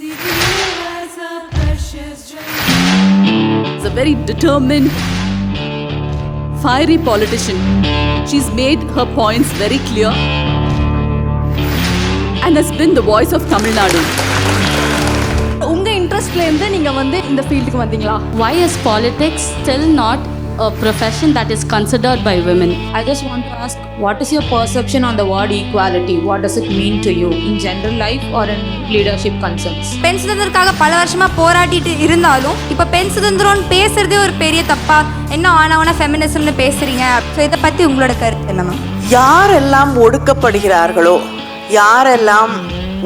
Is a very determined, fiery politician. She's made her points very clear and has been the voice of Tamil Nadu. உங்க இன்ட்ரெஸ்ட்ல இருந்து நீங்க இந்த ஃபீல்டுக்கு வந்தீங்களா? Why is politics still not a profession that is considered by women? I just want to ask, what is your perception on the word equality? What does it mean to you in general life or in leadership concerns? பெண் சுதந்திரத்துக்காக பல வருஷமா போராடிட்டு இருந்தாலும் இப்போ பெண் சுதந்திரம்னு பேசுறதே ஒரு பெரிய தப்பா, என்ன ஆனவனா ஃபெமினிசம்னு பேசுறீங்க. ஸோ இதை பத்தி உங்களோட கருத்து என்ன மேம்? யாரெல்லாம் ஒடுக்கப்படுகிறார்களோ, யாரெல்லாம்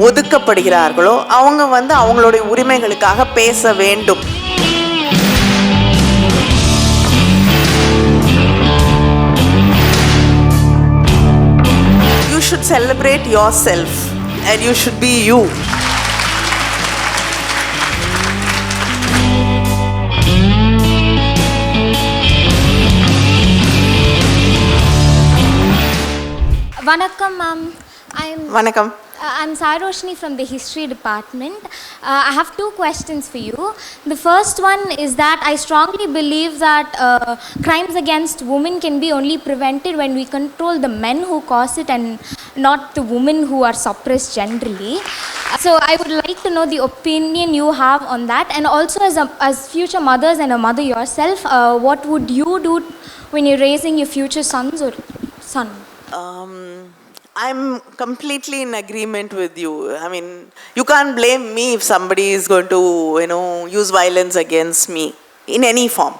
ஒதுக்கப்படுகிறார்களோ அவங்க அவங்களுடைய உரிமைகளுக்காக பேச வேண்டும். You should celebrate yourself and you should be you. Vanakkam ma'am. Vanakkam. I'm Saroshni from the history department. I have two questions for you. The first one is that I strongly believe that crimes against women can be only prevented when we control the men who cause it and not the women who are suppressed generally. So I would like to know the opinion you have on that, and also as future mothers and a mother yourself, what would you do when you're raising your future sons or son? I'm completely in agreement with you. I mean, you can't blame me if somebody is going to, use violence against me in any form.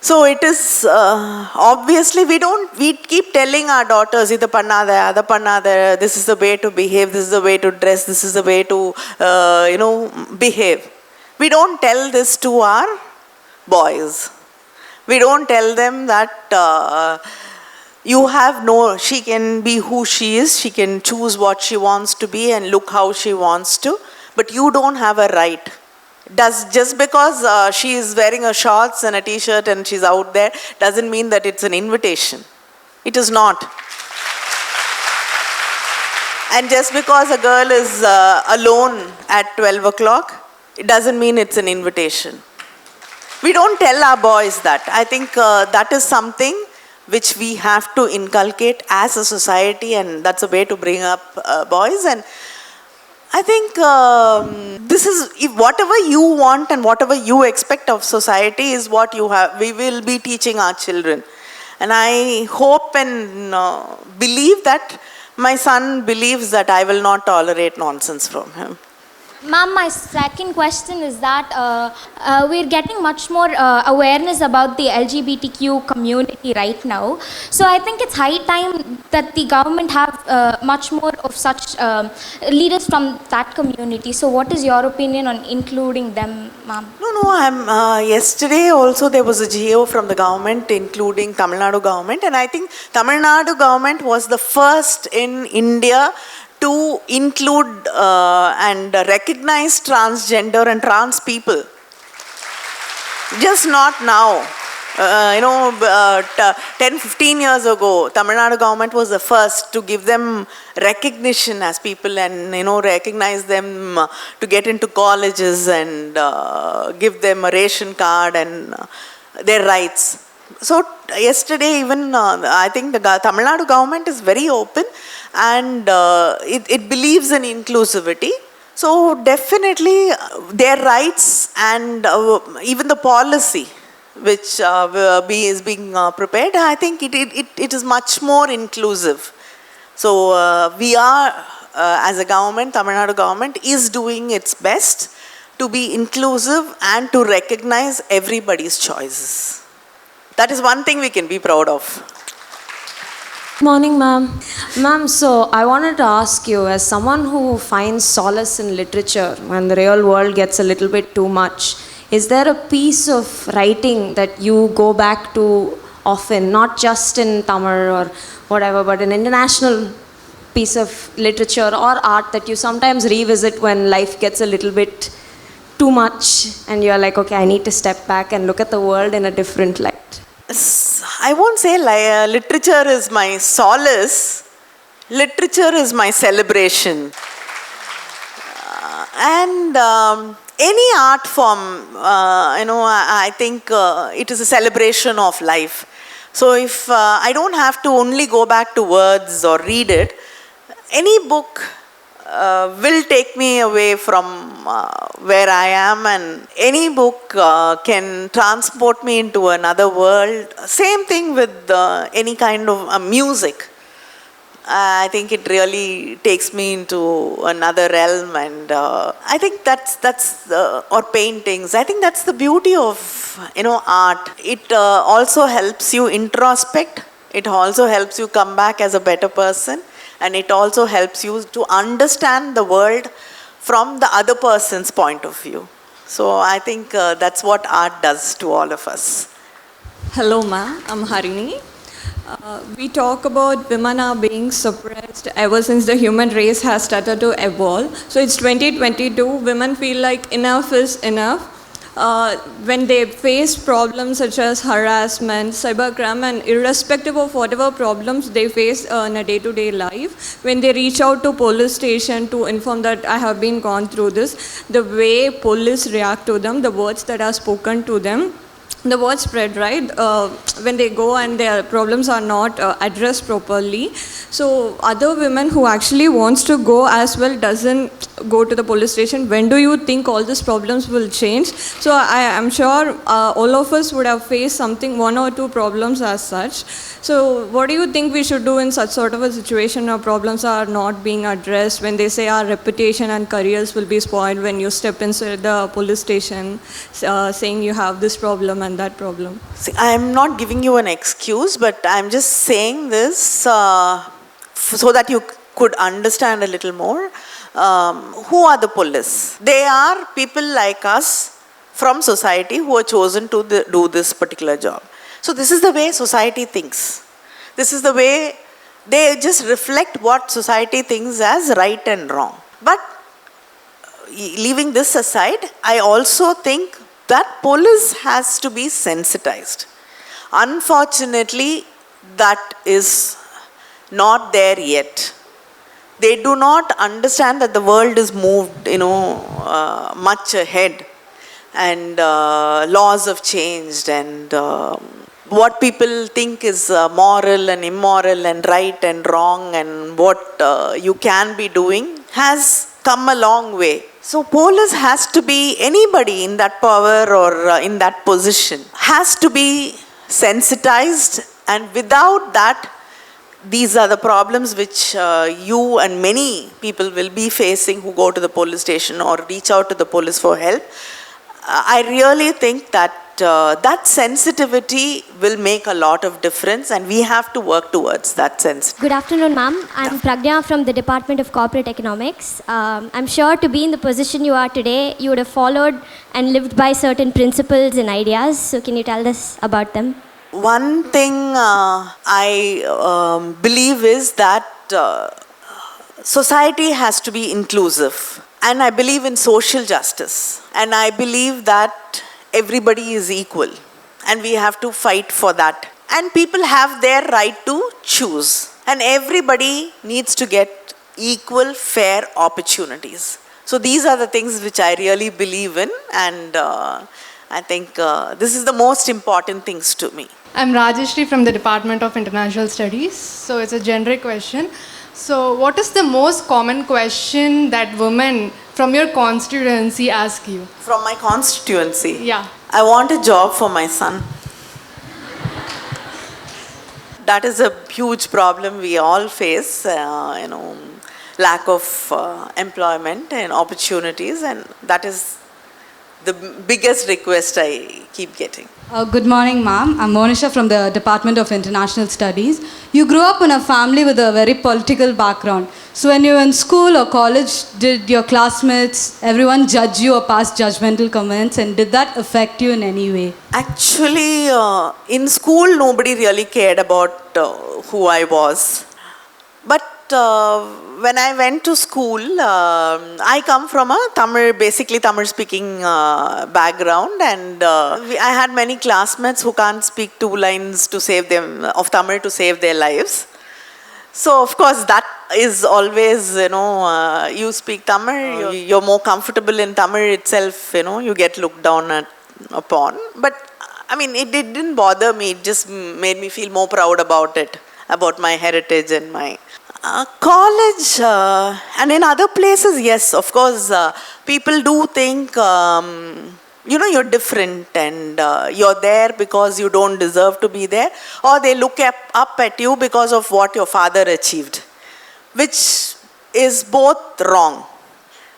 So it is, obviously we keep telling our daughters, "Idu pannada, adu pannada, this is the way to behave, this is the way to dress, this is the way to, behave." We don't tell this to our boys. We don't tell them that, she can be who she is, she can choose what she wants to be and look how she wants to, but you don't have a right. Just because she is wearing a shorts and a t-shirt and she's out there doesn't mean that it's an invitation. It is not. And just because a girl is alone at 12 o'clock, it doesn't mean it's an invitation. We don't tell our boys that. I think that is something which we have to inculcate as a society, and that's a way to bring up boys. And I think this is, if whatever you want and whatever you expect of society is what we will be teaching our children. And I hope and believe that my son believes that I will not tolerate nonsense from him. Ma'am, my second question is that we're getting much more awareness about the LGBTQ community right now. So I think it's high time that the government have much more of such leaders from that community. So what is your opinion on including them, ma'am? No, yesterday also there was a GO from the government including Tamil Nadu government, and I think Tamil Nadu government was the first in India to include and recognize transgender and trans people. Just not now. 10-15 years ago, Tamil Nadu government was the first to give them recognition as people and, recognize them to get into colleges and give them a ration card and their rights. So yesterday even I think the Tamil Nadu government is very open and it believes in inclusivity. So definitely their rights and even the policy which is being prepared, I think it is much more inclusive. So we are as a government, Tamil Nadu government is doing its best to be inclusive and to recognize everybody's choices. That is one thing we can be proud of. Morning, ma'am. Ma'am, so I wanted to ask you, as someone who finds solace in literature when the real world gets a little bit too much, is there a piece of writing that you go back to often, not just in Tamil or whatever, but an international piece of literature or art that you sometimes revisit when life gets a little bit too much and you're like, okay, I need to step back and look at the world in a different light? I won't say literature is my solace. Literature is my celebration. And any art form, I think it is a celebration of life. So if I don't have to only go back to words or read it, any book will take me away from where I am, and any book can transport me into another world. Same thing with any kind of music. I think it really takes me into another realm, and I think that's or paintings. I think that's the beauty of art. It also helps you introspect. It also helps you come back as a better person, and it also helps you to understand the world from the other person's point of view. So I think that's what art does to all of us. Hello, ma'am. I'm Harini. We talk about women are being suppressed ever since the human race has started to evolve. So it's 2022. Women feel like enough is enough. When they face problems such as harassment, cybercrime, and irrespective of whatever problems they face in a day-to-day life, when they reach out to police station to inform that I have been gone through this, the way police react to them, the words that are spoken to them, the word spread, right? When they go and their problems are not addressed properly. So other women who actually wants to go as well doesn't go to the police station. When do you think all these problems will change? So I am sure all of us would have faced something, one or two problems as such. So what do you think we should do in such sort of a situation where problems are not being addressed, when they say our reputation and careers will be spoiled when you step inside the police station saying you have this problem and that problem? See, I'm not giving you an excuse, but I'm just saying this so that you could understand a little more. Who are the police? They are people like us from society who are chosen to do this particular job. So this is the way society thinks. This is the way they just reflect what society thinks as right and wrong. But leaving this aside, I also think that police has to be sensitized. Unfortunately, that is not there yet. They do not understand that the world is moved, much ahead, and laws have changed, and what people think is moral and immoral and right and wrong and what you can be doing has come a long way. So police has to be, anybody in that power or in that position has to be sensitized, and without that, these are the problems which you and many people will be facing who go to the police station or reach out to the police for help. I really think that that sensitivity will make a lot of difference, and we have to work towards that sense. Good afternoon, ma'am. I'm Pragya from the Department of Corporate Economics. I'm sure to be in the position you are today, you would have followed and lived by certain principles and ideas. So can you tell us about them? One thing I believe is that society has to be inclusive. And I believe in social justice. And I believe that everybody is equal. And we have to fight for that. And people have their right to choose. And everybody needs to get equal, fair opportunities. So these are the things which I really believe in. And I think this is the most important things to me. I'm Rajeshri from the Department of International Studies. So it's a generic question. So what is the most common question that women from your constituency ask you? From my constituency? Yeah. I want a job for my son. That is a huge problem we all face, lack of employment and opportunities, and that is the biggest request I keep getting. Good morning, ma'am. I'm Monisha from the Department of International Studies. You grew up in a family with a very political background. So when you were in school or college, did your classmates, everyone judge you or pass judgmental comments, and did that affect you in any way? Actually, in school, nobody really cared about who I was. But when I went to school, I come from a basically Tamil-speaking background, and I had many classmates who can't speak 2 lines to save them of Tamil to save their lives. So of course that is always, you speak Tamil, you're more comfortable in Tamil itself, you get looked down upon. But I mean, it didn't bother me. It just made me feel more proud about it, about my heritage and my college. And in other places, yes, of course, people do think, you're different and you're there because you don't deserve to be there, or they look up at you because of what your father achieved, which is both wrong.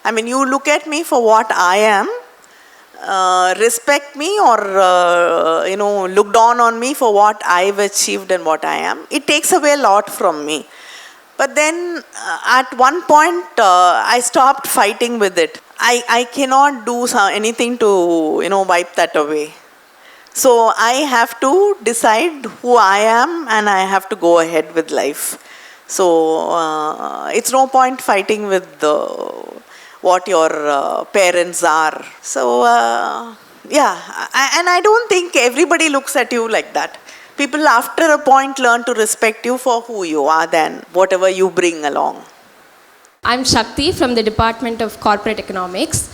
I mean, you look at me for what I am, respect me, or look down on me for what I've achieved and what I am. It takes away a lot from me. But then at one point I stopped fighting with it. I cannot do anything to wipe that away. So I have to decide who I am and I have to go ahead with life. So it's no point fighting with what your parents are. So and I don't think everybody looks at you like that. People after a point learn to respect you for who you are than whatever you bring along. I'm Shakti from the Department of Corporate Economics.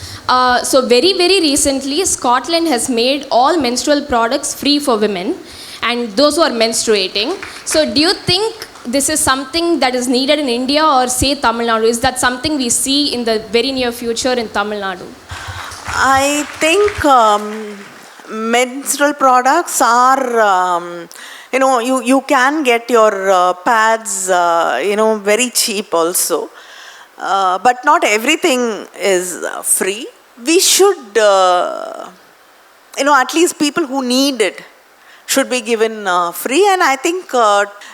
So very, very recently, Scotland has made all menstrual products free for women and those who are menstruating. So do you think this is something that is needed in India or say Tamil Nadu? Is that something we see in the very near future in Tamil Nadu? I think menstrual products are, you can get your pads, very cheap also. But not everything is free. We should, at least people who need it should be given free. And I think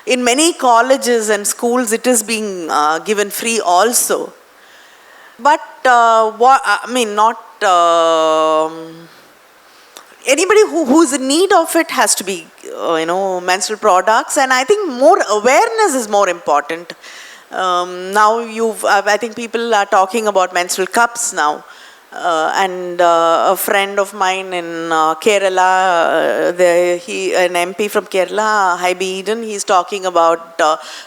in many colleges and schools it is being given free also. But not anybody who's in need of it has to be, menstrual products. And I think more awareness is more important. Now I think people are talking about menstrual cups now. And a friend of mine in Kerala, an MP from Kerala, Haibi Eden, he's talking about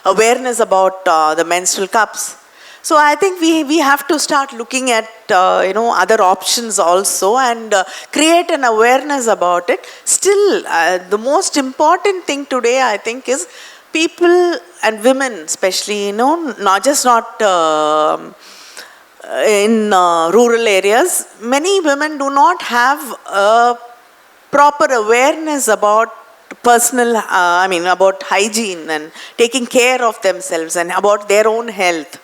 awareness about the menstrual cups. So I think we have to start looking at other options also and create an awareness about it. Still, the most important thing today I think is people and women especially, not in rural areas, many women do not have a proper awareness about about hygiene and taking care of themselves and about their own health.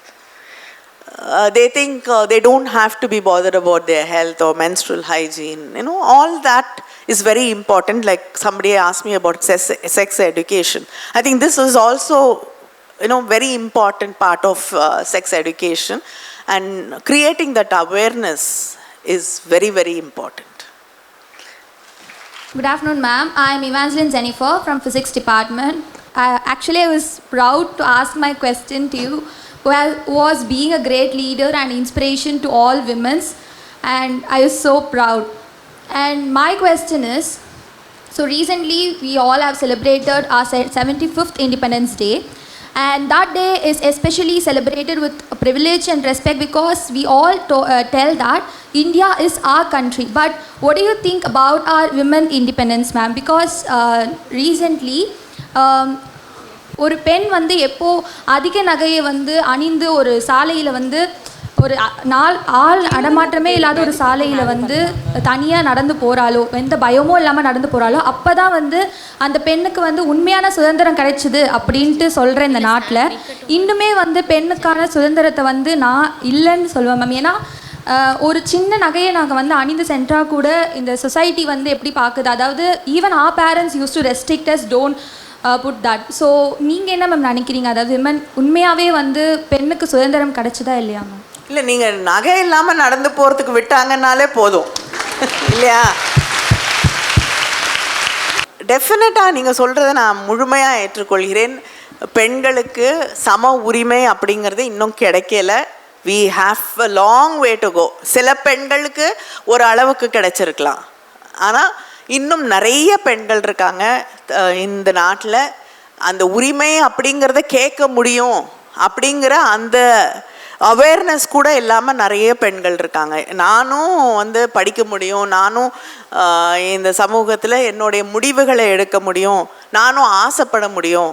They think they don't have to be bothered about their health or menstrual hygiene. All that is very important. Like somebody asked me about sex education. I think this is also, very important part of sex education. And creating that awareness is very, very important. Good afternoon, ma'am. I'm Evangeline Jennifer from Physics Department. I was proud to ask my question to you, who was being a great leader and inspiration to all women. And I was so proud. And my question is, so recently we all have celebrated our 75th Independence Day. And that day is especially celebrated with privilege and respect because we all tell that India is our country. But what do you think about our women independence, ma'am? Because recently, ஒரு பெண் வந்து எப்போ அதிக நகையை வந்து அணிந்து ஒரு சாலையில் வந்து ஒரு ஆள் நடமாற்றமே இல்லாத ஒரு சாலையில் வந்து தனியாக நடந்து போகிறாளோ, எந்த பயமோ இல்லாமல் நடந்து போகிறாளோ, அப்போ தான் வந்து அந்த பெண்ணுக்கு வந்து உண்மையான சுதந்திரம் கிடைச்சிது அப்படின்ட்டு சொல்கிற இந்த நாட்டில் இன்னுமே வந்து பெண்ணுக்கான சுதந்திரத்தை வந்து நான் இல்லைன்னு சொல்லுவேன் மேம். ஏன்னா ஒரு சின்ன நகையை நாங்கள் வந்து அணிந்து சென்றால் கூட இந்த சொசைட்டி வந்து எப்படி பார்க்குது, அதாவது even our parents use to restrict us, don't put that. So நீங்கள் என்ன மேம் நினைக்கிறீங்க, அதாவது விமன் உண்மையாகவே வந்து பெண்ணுக்கு சுதந்திரம் கிடைச்சதா இல்லையா மேம்? இல்லை, நீங்கள் நகை இல்லாமல் நடந்து போகிறதுக்கு விட்டாங்கன்னாலே போதும் இல்லையா? டெஃபினட்டாக நீங்கள் சொல்கிறத நான் முழுமையாக ஏற்றுக்கொள்கிறேன். பெண்களுக்கு சம உரிமை அப்படிங்கிறது இன்னும் கிடைக்கல. we have a long way to go. சில பெண்களுக்கு ஒரு அளவுக்கு கிடைச்சிருக்கலாம், ஆனால் இன்னும் நிறைய பெண்கள் இருக்காங்க இந்த நாட்டில் அந்த உரிமை அப்படிங்கிறத கேட்க முடியும் அப்படிங்கிற அந்த அவேர்னஸ் கூட இல்லாமல் நிறைய பெண்கள் இருக்காங்க. நானும் வந்து படிக்க முடியும், நானும் இந்த சமூகத்தில் என்னுடைய முடிவுகளை எடுக்க முடியும், நானும் ஆசைப்பட முடியும்,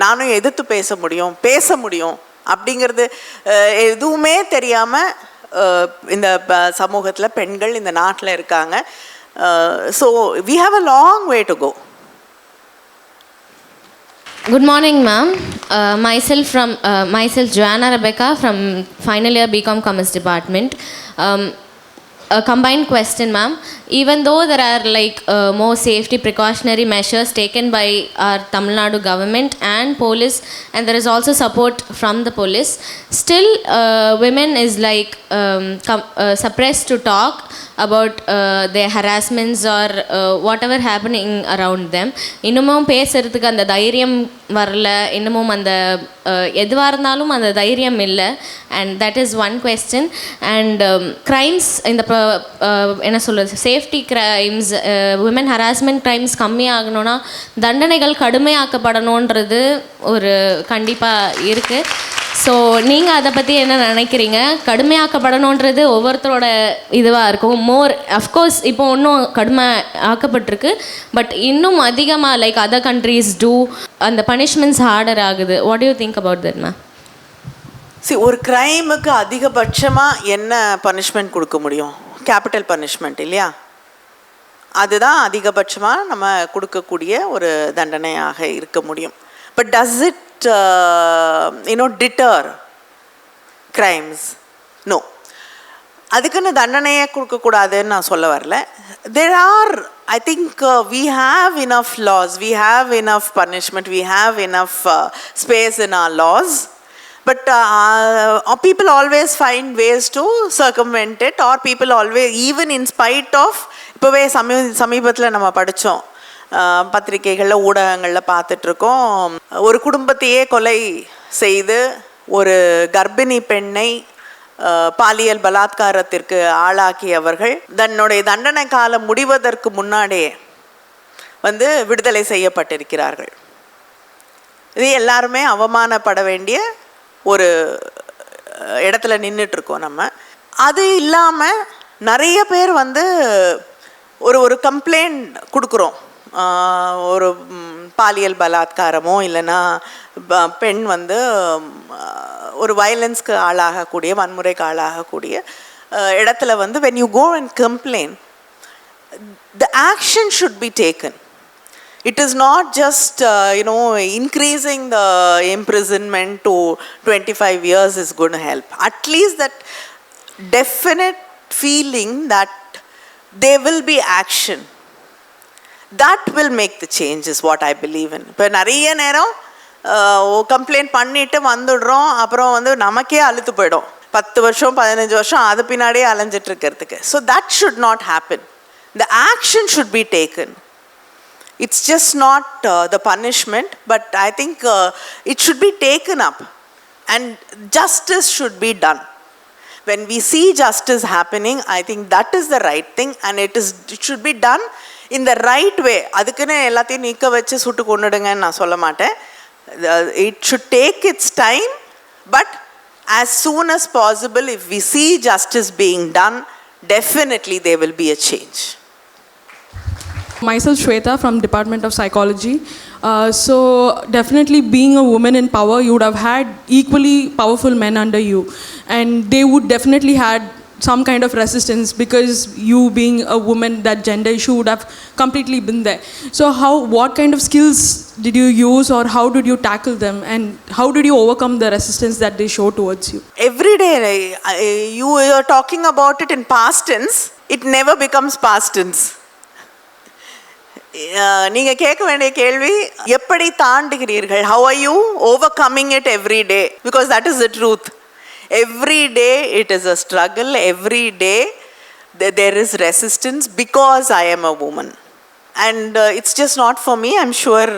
நானும் எதிர்த்து பேச முடியும் அப்படிங்கிறது எதுவுமே தெரியாமல் இந்த சமூகத்தில் பெண்கள் இந்த நாட்டில் இருக்காங்க. So we have a long way to go. Good morning, ma'am. Myself Joanna Rebecca from final year BCom Commerce Department. A combined question, ma'am. Even though there are like more safety precautionary measures taken by our Tamil Nadu government and police, and there is also support from the police, still women is like suppressed to talk about their harassments or whatever happening around them. இன்னமும் பேசுறதுக்கு அந்த தைரியம் வரல, இன்னமும் அந்த எதுவாக இருந்தாலும் அந்த தைரியம் இல்லை. And that is one question. And crimes இந்த என்ன சொல்கிறது, safety crimes, women harassment crimes கம்மியாகணும்னா தண்டனைகள் கடுமையாக்கப்படணுன்றது ஒரு கண்டிப்பாக இருக்குது. ஸோ நீங்கள் அதை பற்றி என்ன நினைக்கிறீங்க? கடுமையாக்கப்படணுன்றது ஒவ்வொருத்தரோட இதுவாக இருக்கும். மோர் அஃப்கோர்ஸ் இப்போ இன்னும் கடுமை ஆக்கப்பட்டிருக்கு, பட் இன்னும் அதிகமாக லைக் அதர் கண்ட்ரீஸ் டூ அந்த பனிஷ்மெண்ட்ஸ் ஹார்டர் ஆகுது. What you think about that ma'am? ஒரு கிரைமுக்கு அதிகபட்சமாக என்ன பனிஷ்மெண்ட் கொடுக்க முடியும்? கேபிட்டல் பனிஷ்மெண்ட் இல்லையா? அதுதான் அதிகபட்சமாக நம்ம கொடுக்கக்கூடிய ஒரு தண்டனையாக இருக்க முடியும். But does it deter crimes? No. அதுக்குன்னு தண்டனையே கொடுக்கக்கூடாதுன்னு நான் சொல்ல வரல. There are, I think we have enough laws, we have enough punishment, we have enough space in our laws, but people always find ways to circumvent it, or people always, even in spite of, இப்போவே சமீபத்தில் நம்ம படித்தோம், பத்திரிகைகளில் ஊடகங்களில் பார்த்துட்ருக்கோம், ஒரு குடும்பத்தையே கொலை செய்து ஒரு கர்ப்பிணி பெண்ணை பாலியல் பலாத்காரத்திற்கு ஆளாக்கியவர்கள் தன்னுடைய தண்டனை காலம் முடிவதற்கு முன்னாடியே வந்து விடுதலை செய்யப்பட்டிருக்கிறார்கள். இது எல்லாருமே அவமானப்பட வேண்டிய ஒரு இடத்துல நின்றுட்டுருக்கோம் நம்ம. அது இல்லாமல் நிறைய பேர் வந்து ஒரு கம்ப்ளைண்ட் கொடுக்குறோம், ஒரு பாலியல் பலாத்காரமோ இல்லைன்னா பெண் வந்து ஒரு வயலன்ஸ்க்கு ஆளாகக்கூடிய, வன்முறைக்கு ஆளாகக்கூடிய இடத்துல வந்து when you go and complain, the action should be taken. It is not just increasing the imprisonment to 25 years is going to help. At least that definite feeling that there will be action, that will make the change is what I believe in. இப்போ நிறைய நேரம் complaint பண்ணிட்டு வந்துடுறோம், அப்புறம் வந்து நமக்கே அழுத்து போயிடும், 10 வருஷம் 15 வருஷம் அது பின்னாடியே அலைஞ்சிட்டு இருக்கிறதுக்கு. So that should not happen. The action should be taken. It's just not the punishment, but I think it should be taken up and justice should be done. When we see justice happening, I think that is the right thing, and it should be done in the right way. அதுக்குன்னு எல்லாத்தையும் நிற்க வச்சு சுட்டு கொண்டுடுங்கன்னு நான் சொல்ல மாட்டேன். It should take its time, but as soon as possible, if we see justice being done, definitely there will be a change. Myself Shweta from Department of Psychology. So definitely being a woman in power, you would have had equally powerful men under you, and they would definitely had some kind of resistance because you being a woman, that gender issue would have completely been there. So what kind of skills did you use, or how did you tackle them, and how did you overcome the resistance that they show towards you? Every day you are talking about it in past tense, it never becomes past tense. நீங்கள் கேட்க வேண்டிய கேள்வி, எப்படி தாண்டுகிறீர்கள்? How are you overcoming it every day? Because that is the truth. Every day it is a struggle. Every day there is resistance because I am a woman. And it's just not for me. I'm sure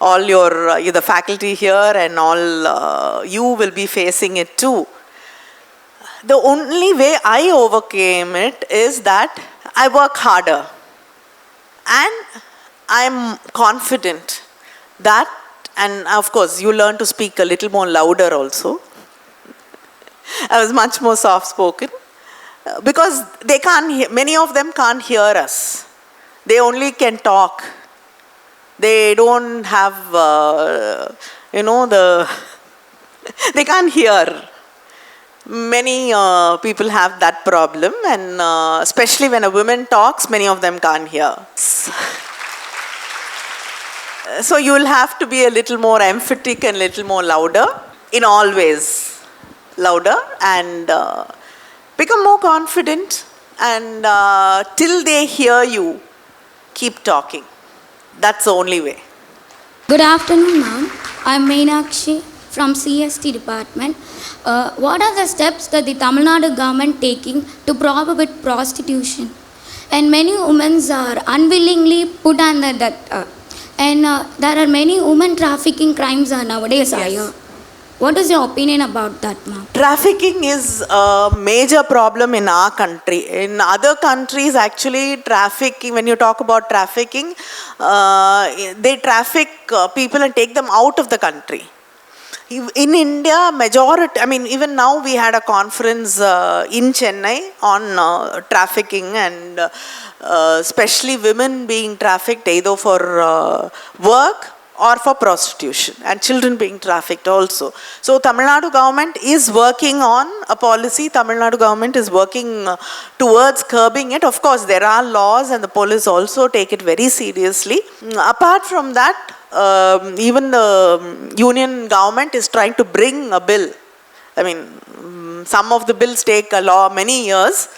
all the faculty here and all you will be facing it too. The only way I overcame it is that I work harder. And I'm confident That, and of course, you learn to speak a little more louder also. I was much more soft-spoken because they can't. Many of them can't hear us. They only can talk. They don't have, they can't hear. Many people have that problem, and especially when a woman talks, many of them can't hear. So you will have to be a little more emphatic and a little more louder, in all ways. Louder, and become more confident, and till they hear you, keep talking. That's the only way. Good afternoon, ma'am. I'm Meenakshi from CST department. What are the steps that the Tamil Nadu government taking to prohibit prostitution? And many women are unwillingly put under that. And there are many women trafficking crimes are nowadays higher. What is your opinion about that, ma'am? Trafficking is a major problem in our country. In other countries, actually, trafficking, when you talk about trafficking, they traffic people and take them out of the country. In India, majority, even now we had a conference in Chennai on trafficking, and especially women being trafficked either for work or for prostitution, and children being trafficked also. So Tamil Nadu government is working on a policy. Tamil Nadu government is working towards curbing it. Of course, there are laws, and the police also take it very seriously. Apart from that, even the union government is trying to bring a bill. Some of the bills take a law many years.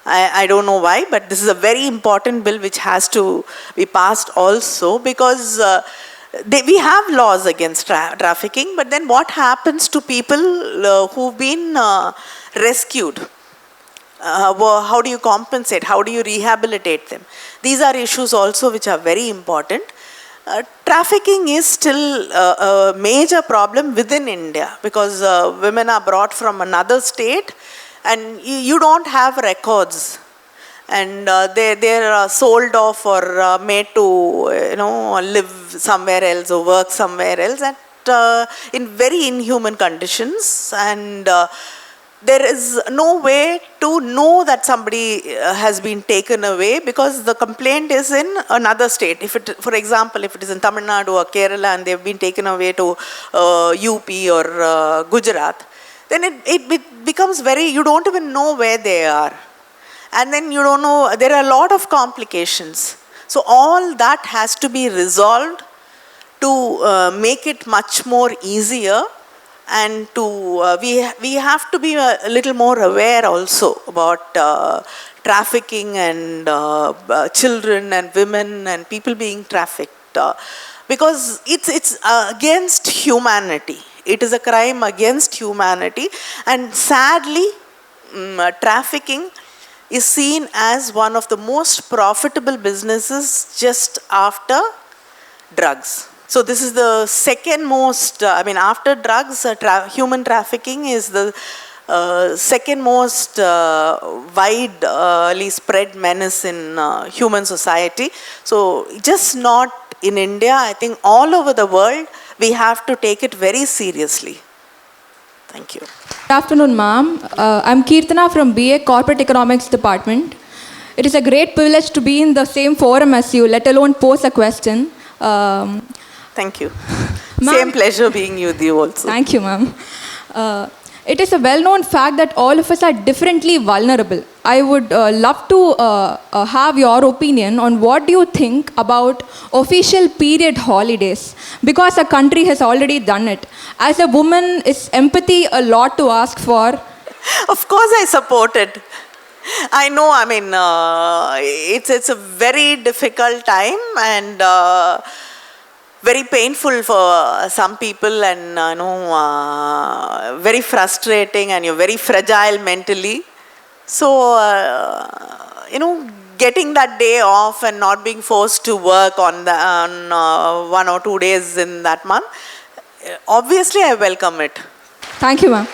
I don't know why, but this is a very important bill which has to be passed also, because we have laws against trafficking, but then what happens to people who've been rescued? How do you compensate? How do you rehabilitate them? These are issues also which are very important. Trafficking is still a major problem within India, because women are brought from another state and you don't have records. And they're sold off or made to live somewhere else or work somewhere else in very inhuman conditions, and there is no way to know that somebody has been taken away, because the complaint is in another state. For example, if it is in Tamil Nadu or Kerala and they've been taken away to UP or Gujarat, then it becomes you don't even know where they are. And then you don't know, there are a lot of complications. So all that has to be resolved to make it much more easier, and to we have to be a little more aware also about trafficking and children and women and people being trafficked, because it's against humanity. It is a crime against humanity, and sadly, trafficking is seen as one of the most profitable businesses just after drugs. So this is the second most, after drugs, human trafficking is the second most widely spread menace in human society. So just not in India, I think all over the world, we have to take it very seriously. Thank you. Good afternoon, ma'am. I'm Keertana from BA Corporate Economics Department. It is a great privilege to be in the same forum as you, let alone pose a question. Thank you. Same pleasure being with you also. Thank you, ma'am. It is a well-known fact that all of us are differently vulnerable. I would love to have your opinion on what do you think about official period holidays, because a country has already done it. As a woman, is empathy a lot to ask for? Of course I support it. I know, it's a very difficult time, and very painful for some people, and very frustrating, and you're very fragile mentally. So, getting that day off and not being forced to work on 1 or 2 days in that month, obviously I welcome it. Thank you, ma'am.